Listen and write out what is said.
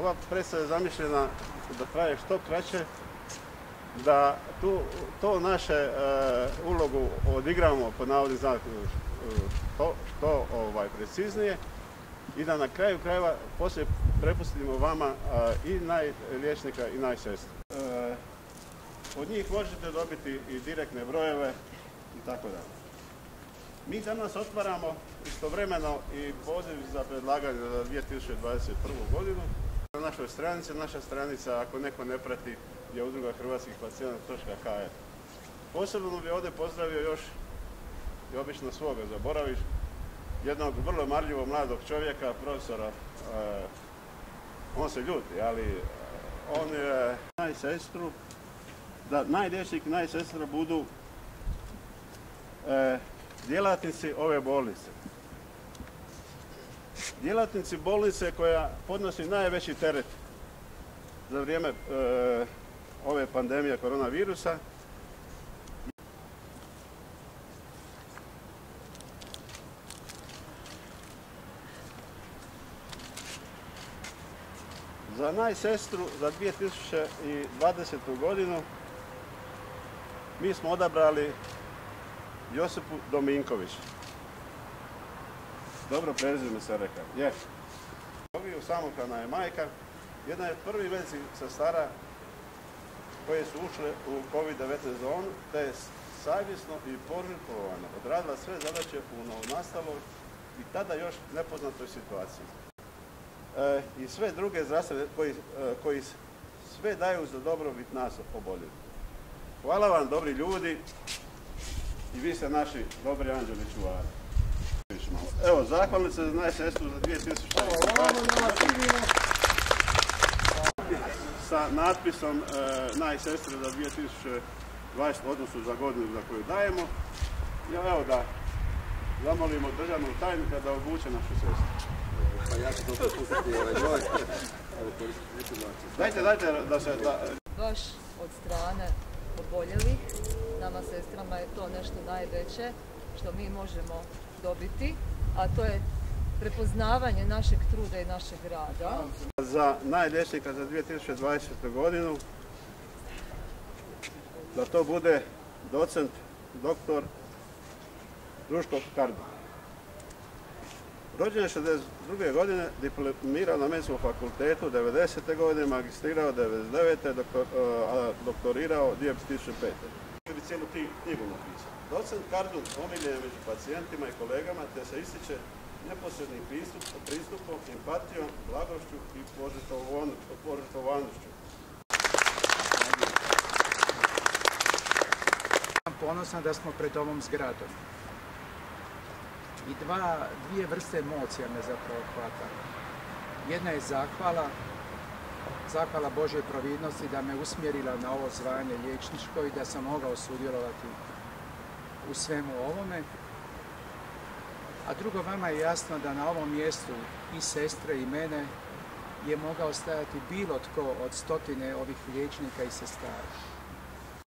Ova predstava je zamišljena da traje što kraće, da to naše ulogu odigramo pod navodnim znakom što preciznije i da na kraju krajeva poslije prepustimo vama i liječnika i sestru. Od njih možete dobiti i direktne brojeve i tako dalje. Mi danas otvaramo istovremeno i poziv za predlaganje za 2021. godinu. Na našoj stranici, naša stranica, ako neko ne prati, je udruga hrvatskih pacijenata.hr. Posebno bih ovdje pozdravio još, i obično svoga zaboraviš, jednog vrlo marljivog mladog čovjeka, profesora, on se ljuti, ali on je najsestru, da najliječnik i najsestra budu djelatnici ove bolnice. Djelatnici bolnice koja podnosi najveći teret za vrijeme ove pandemije koronavirusa. Za najsestru za 2020. godinu mi smo odabrali Josipu Dominković. Dobro prezime se rekao. Je. Samohrana je majka. Jedna je prvi vezi sestara koje su ušle u COVID-19 zonu, te je savjesno i požrtvovano odradila sve zadaće u novonastaloj i tada još nepoznatoj situaciji. I sve druge zdravstvene koji sve daju za dobrobit nas oboljelih. Hvala vam, dobri ljudi, i vi ste naši dobri anđeli čuvari. Evo, zahvalnice za najsestru za 2020. Sa natpisom najsestre za 2020, odnosno za godinu za koju dajemo. Evo da zamolimo državnog tajnika da obuče našu sestru. Pa ja ću to propustiti broj. Dajte da se... Baš od strane oboljelih, nama sestrama je to nešto najveće što mi možemo dobiti, a to je prepoznavanje našeg truda i našeg rada. Za najliječnika za 2020. godinu da to bude docent, doktor Duško Kardun. Rođen je 1962. godine, diplomirao na Medicinskom fakultetu 1990. godine, magistrirao 1999. a doktorirao 2005. bi cijelu knjigu napisao. Docent Kardun omiljen je među pacijentima i kolegama, te se ističe neposrednim pristupom, empatijom, blagošću i požrtvovanošću. Sam ponosan da smo pred ovom zgradom. I dvije vrste emocija me zapravo hvata. Jedna je zahvala Božje providnosti da me usmjerila na ovo zvanje liječničko i da sam mogao sudjelovati u svemu ovome. A drugo, vama je jasno da na ovom mjestu i sestre i mene je mogao stajati bilo tko od stotine ovih liječnika i sestara.